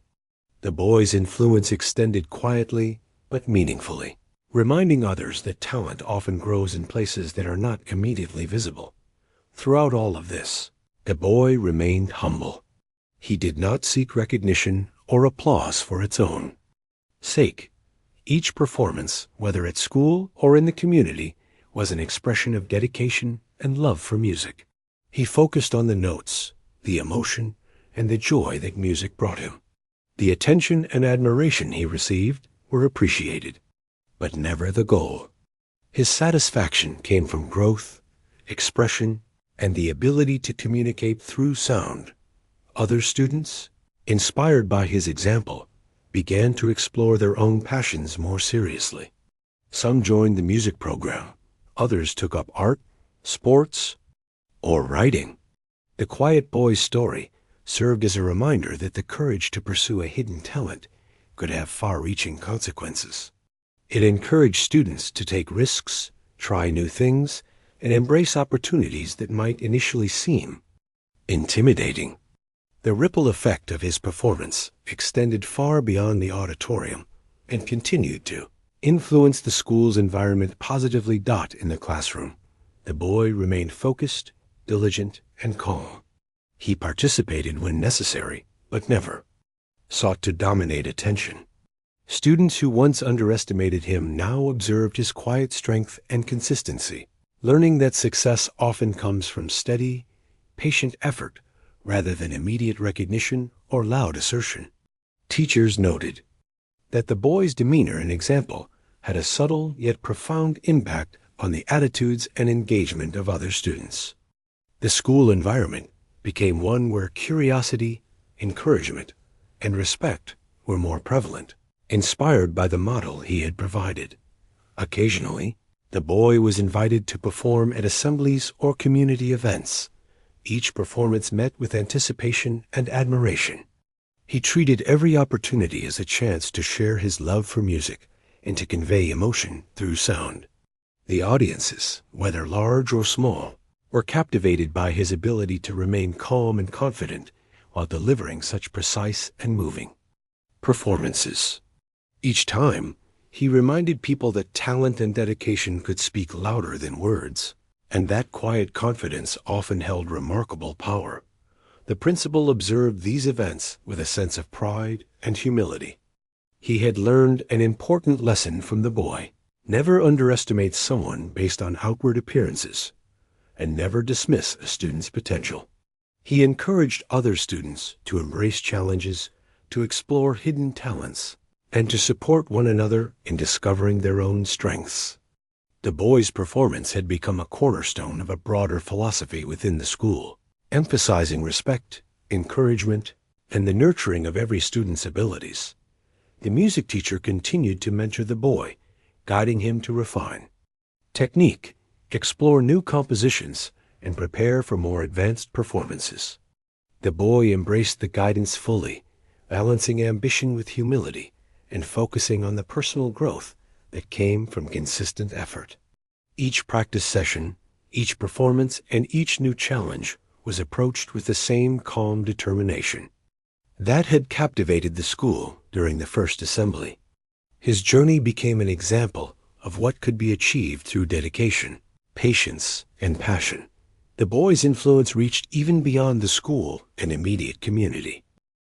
The boy's influence extended quietly but meaningfully, reminding others that talent often grows in places that are not immediately visible. Throughout all of this, the boy remained humble. He did not seek recognition or applause for its own sake. Each performance, whether at school or in the community, was an expression of dedication and love for music. He focused on the notes, the emotion, and the joy that music brought him. The attention and admiration he received were appreciated, but never the goal. His satisfaction came from growth, expression, and the ability to communicate through sound. Other students, inspired by his example, began to explore their own passions more seriously. Some joined the music program, others took up art, sports, or writing. The quiet boy's story served as a reminder that the courage to pursue a hidden talent could have far-reaching consequences. It encouraged students to take risks, try new things, and embrace opportunities that might initially seem intimidating. The ripple effect of his performance extended far beyond the auditorium and continued to influence the school's environment positively. In the classroom, the boy remained focused, diligent, and calm. He participated when necessary, but never sought to dominate attention. Students who once underestimated him now observed his quiet strength and consistency, learning that success often comes from steady, patient effort rather than immediate recognition or loud assertion. Teachers noted that the boy's demeanor and example had a subtle yet profound impact on the attitudes and engagement of other students. The school environment became one where curiosity, encouragement, and respect were more prevalent, inspired by the model he had provided. Occasionally, the boy was invited to perform at assemblies or community events. Each performance met with anticipation and admiration. He treated every opportunity as a chance to share his love for music and to convey emotion through sound. The audiences, whether large or small, were captivated by his ability to remain calm and confident while delivering such precise and moving performances. Each time, he reminded people that talent and dedication could speak louder than words, and that quiet confidence often held remarkable power. The principal observed these events with a sense of pride and humility. He had learned an important lesson from the boy. Never underestimate someone based on outward appearances, and never dismiss a student's potential. He encouraged other students to embrace challenges, to explore hidden talents, and to support one another in discovering their own strengths. The boy's performance had become a cornerstone of a broader philosophy within the school, emphasizing respect, encouragement, and the nurturing of every student's abilities. The music teacher continued to mentor the boy, guiding him to refine technique, explore new compositions, and prepare for more advanced performances. The boy embraced the guidance fully, balancing ambition with humility and focusing on the personal growth that came from consistent effort. Each practice session, each performance, and each new challenge was approached with the same calm determination that had captivated the school during the first assembly. His journey became an example of what could be achieved through dedication, patience, and passion. The boy's influence reached even beyond the school and immediate community.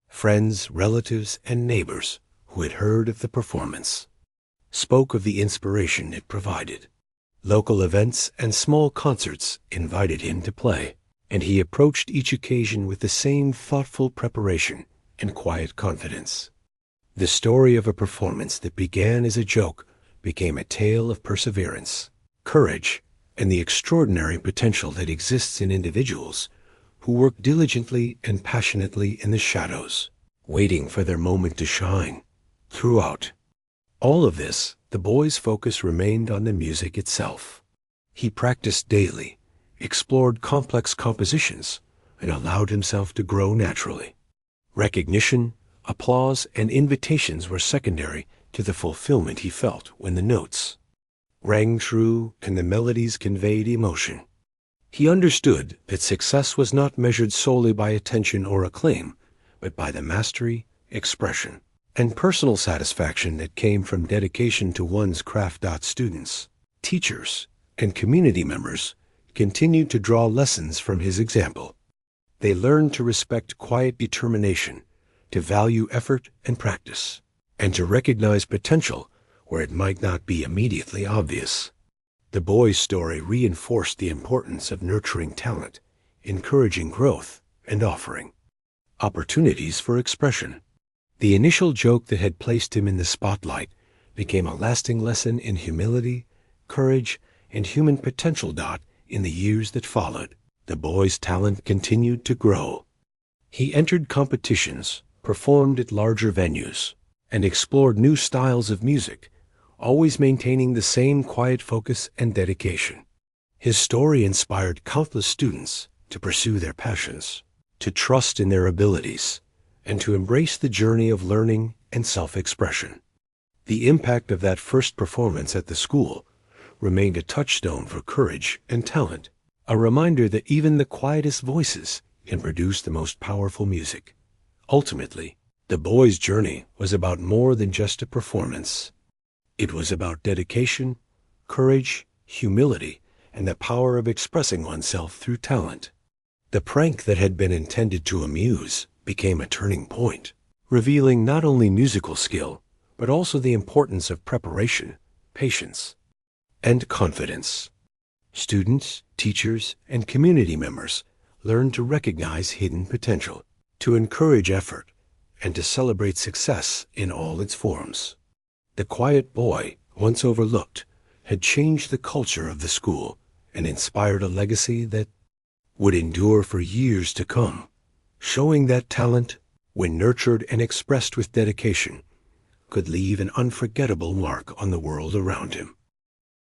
Friends, relatives, and neighbors who had heard of the performance spoke of the inspiration it provided. Local events and small concerts invited him to play, and he approached each occasion with the same thoughtful preparation and quiet confidence. The story of a performance that began as a joke became a tale of perseverance, courage, and the extraordinary potential that exists in individuals who work diligently and passionately in the shadows, waiting for their moment to shine. Throughout all of this, the boy's focus remained on the music itself. He practiced daily, explored complex compositions, and allowed himself to grow naturally. Recognition, applause, and invitations were secondary to the fulfillment he felt when the notes rang true and the melodies conveyed emotion. He understood that success was not measured solely by attention or acclaim, but by the mastery, expression, and personal satisfaction that came from dedication to one's craft. Students, teachers, and community members continued to draw lessons from his example. They learned to respect quiet determination, to value effort and practice, and to recognize potential where it might not be immediately obvious. The boy's story reinforced the importance of nurturing talent, encouraging growth, and offering opportunities for expression. The initial joke that had placed him in the spotlight became a lasting lesson in humility, courage, and human potential. In the years that followed, the boy's talent continued to grow. He entered competitions, performed at larger venues, and explored new styles of music, always maintaining the same quiet focus and dedication. His story inspired countless students to pursue their passions, to trust in their abilities, and to embrace the journey of learning and self-expression. The impact of that first performance at the school remained a touchstone for courage and talent, a reminder that even the quietest voices can produce the most powerful music. Ultimately, the boy's journey was about more than just a performance. It was about dedication, courage, humility, and the power of expressing oneself through talent. The prank that had been intended to amuse became a turning point, revealing not only musical skill, but also the importance of preparation, patience, and confidence. Students, teachers, and community members learned to recognize hidden potential, to encourage effort, and to celebrate success in all its forms. The quiet boy, once overlooked, had changed the culture of the school and inspired a legacy that would endure for years to come, showing that talent, when nurtured and expressed with dedication, could leave an unforgettable mark on the world around him.